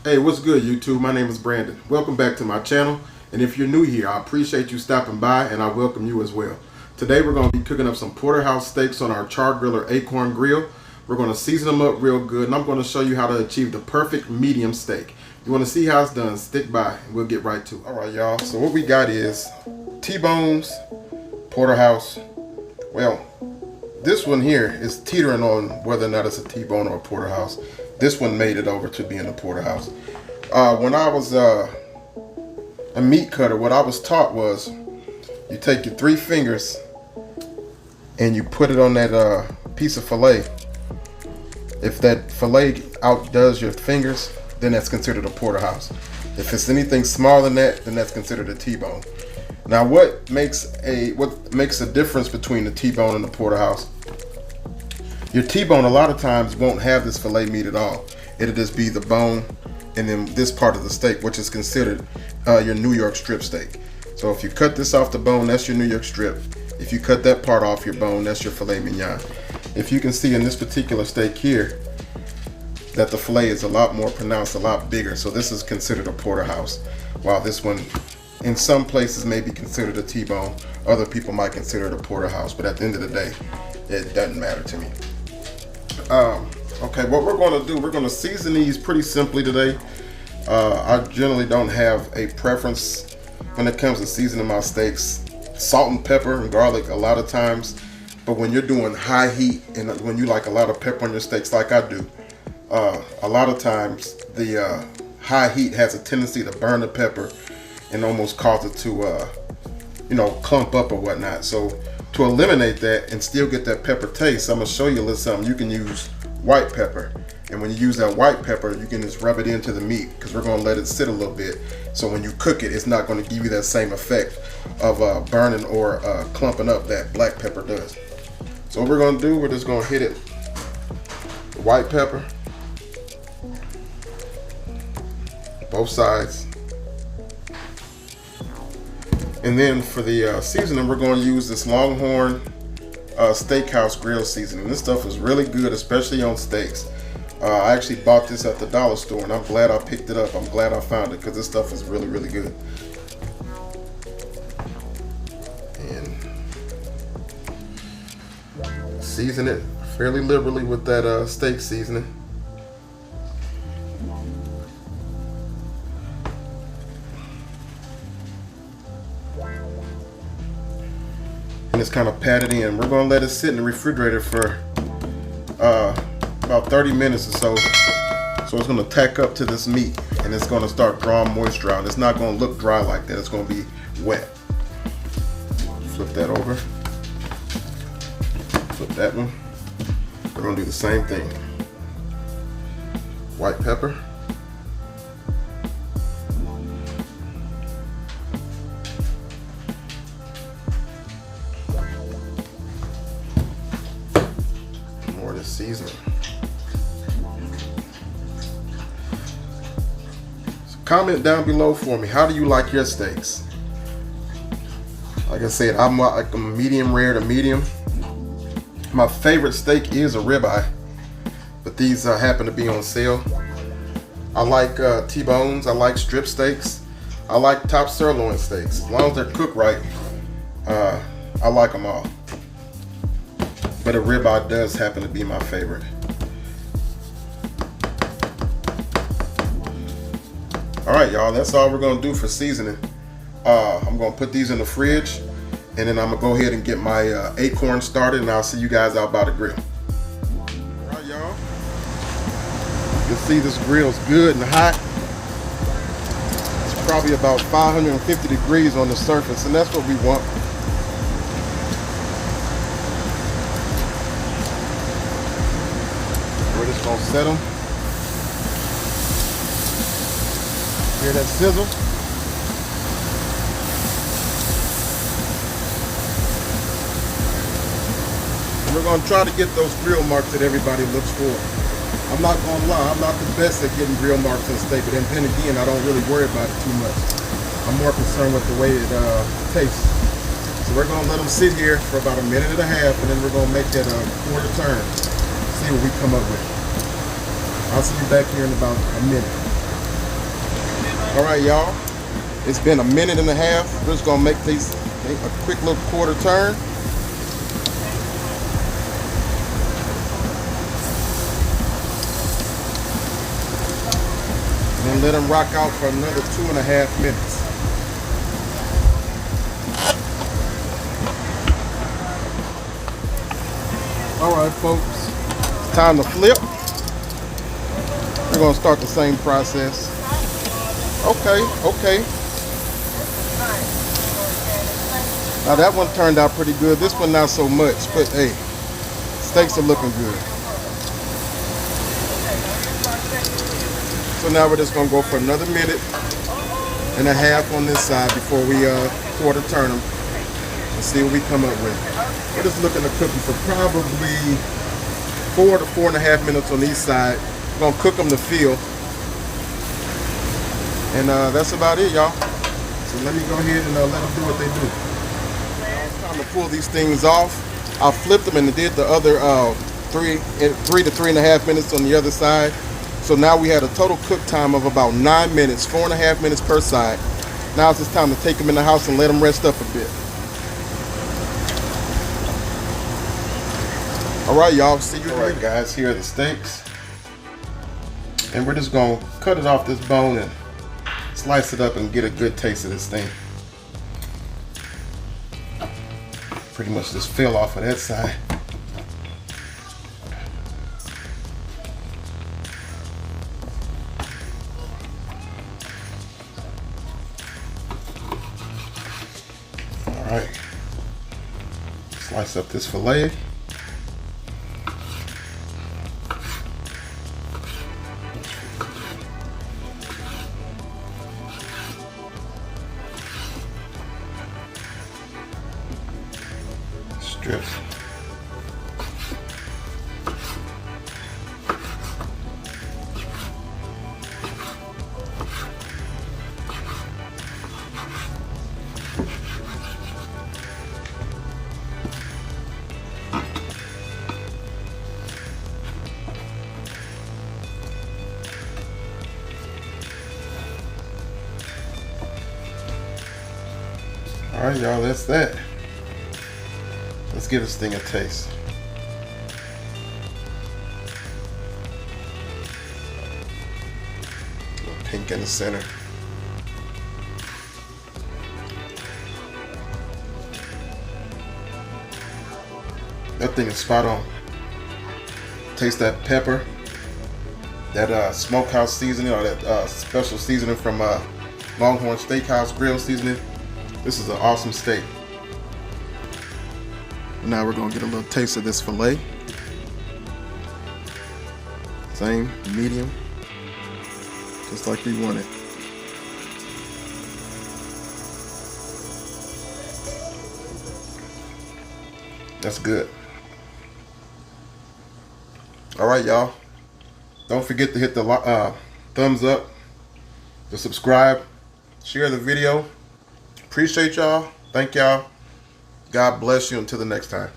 Hey, what's good, YouTube? My name is Brandon. Welcome back to my channel. And if you're new here, I appreciate you stopping by and I welcome you as well. Today we're going to be cooking up some Porterhouse steaks on our char griller Akorn grill. We're going to season them up real good and I'm going to show you how to achieve the perfect medium steak. You want to see how it's done? Stick by and we'll get right to it. Alright, y'all. So what we got is T-bones, Porterhouse. Well, this one here is teetering on whether or not it's a T-bone or a Porterhouse. This one made it over to being a Porterhouse. When I was a meat cutter, what I was taught was you take your 3 fingers and you put it on that piece of filet. If that filet outdoes your fingers, then that's considered a Porterhouse. If it's anything smaller than that, then that's considered a T-bone. Now, what makes a difference between the T-bone and the Porterhouse? Your T-bone a lot of times won't have this filet meat at all. It'll just be the bone and then this part of the steak, which is considered your New York strip steak. So if you cut this off the bone, that's your New York strip. If you cut that part off your bone, that's your filet mignon. If you can see in this particular steak here that the filet is a lot more pronounced, a lot bigger. So this is considered a Porterhouse, while this one in some places may be considered a T-bone. Other people might consider it a Porterhouse, but at the end of the day, it doesn't matter to me. Okay, what we're going to do, we're going to season these pretty simply today. I generally don't have a preference when it comes to seasoning my steaks. Salt and pepper and garlic a lot of times, but when you're doing high heat and when you like a lot of pepper on your steaks like I do, a lot of times the high heat has a tendency to burn the pepper and almost cause it to clump up or whatnot. So to eliminate that and still get that pepper taste, I'm gonna show you a little something. You can use white pepper, and when you use that white pepper, you can just rub it into the meat because we're gonna let it sit a little bit. So when you cook it, it's not gonna give you that same effect of burning or clumping up that black pepper does. So what we're gonna do, we're just gonna hit it with white pepper, both sides. And then for the seasoning, we're going to use this Longhorn Steakhouse grill seasoning. This stuff is really good, especially on steaks. I actually bought this at the dollar store, and I'm glad I picked it up. I'm glad I found it because this stuff is really, really good. And season it fairly liberally with that steak seasoning. And it's kind of patted in. We're going to let it sit in the refrigerator for about 30 minutes or so. So it's going to tack up to this meat and it's going to start drawing moisture out. It's not going to look dry like that. It's going to be wet. Flip that over. Flip that one. We're going to do the same thing. White pepper. More of the seasoning. So comment down below for me. How do you like your steaks? Like I said, I'm like a medium rare to medium. My favorite steak is a ribeye, but these happen to be on sale. I like T-bones. I like strip steaks. I like top sirloin steaks. As long as they're cooked right, I like them all. But a ribeye does happen to be my favorite. All right, y'all, that's all we're gonna do for seasoning. I'm gonna put these in the fridge, and then I'm gonna go ahead and get my Akorn started, and I'll see you guys out by the grill. All right, y'all. You can see this grill's good and hot. It's probably about 550 degrees on the surface, and that's what we want. We're just gonna set them. Hear that sizzle? We're gonna try to get those grill marks that everybody looks for. I'm not gonna lie, I'm not the best at getting grill marks on steak, but then again, I don't really worry about it too much. I'm more concerned with the way it tastes. So we're gonna let them sit here for about a minute and a half, and then we're gonna make that a quarter turn. See what we come up with. I'll see you back here in about a minute. All right, y'all. It's been a minute and a half. We're just gonna make a quick little quarter turn. And let them rock out for another 2.5 minutes. All right, folks. It's time to flip. We're gonna start the same process. Okay. Now that one turned out pretty good. This one not so much, but hey, steaks are looking good. So now we're just gonna go for another 1.5 minutes on this side before we quarter turn them and see what we come up with. We're just looking to cook them for probably 4 to 4.5 minutes on each side. We're gonna cook them to feel. And that's about it, y'all. So let me go ahead and let them do what they do. It's time to pull these things off. I flipped them and did the other 3 to 3.5 minutes on the other side. So now we had a total cook time of about 9 minutes, 4.5 minutes per side. Now it's just time to take them in the house and let them rest up a bit. All right, y'all. See you. All right, guys. Here are the steaks, and we're just gonna cut it off this bone and slice it up and get a good taste of this thing. Pretty much just fell off of that side. All right, slice up this fillet. Strips. All right, y'all, that's that. Let's give this thing a taste. A little pink in the center. That thing is spot on. Taste that pepper, that smokehouse seasoning, or that special seasoning from Longhorn Steakhouse grill seasoning. This is an awesome steak. Now we're gonna get a little taste of this filet. Same, medium, just like we want it. That's good. All right, y'all. Don't forget to hit the thumbs up, to subscribe, share the video. Appreciate y'all. Thank y'all. God bless you until the next time.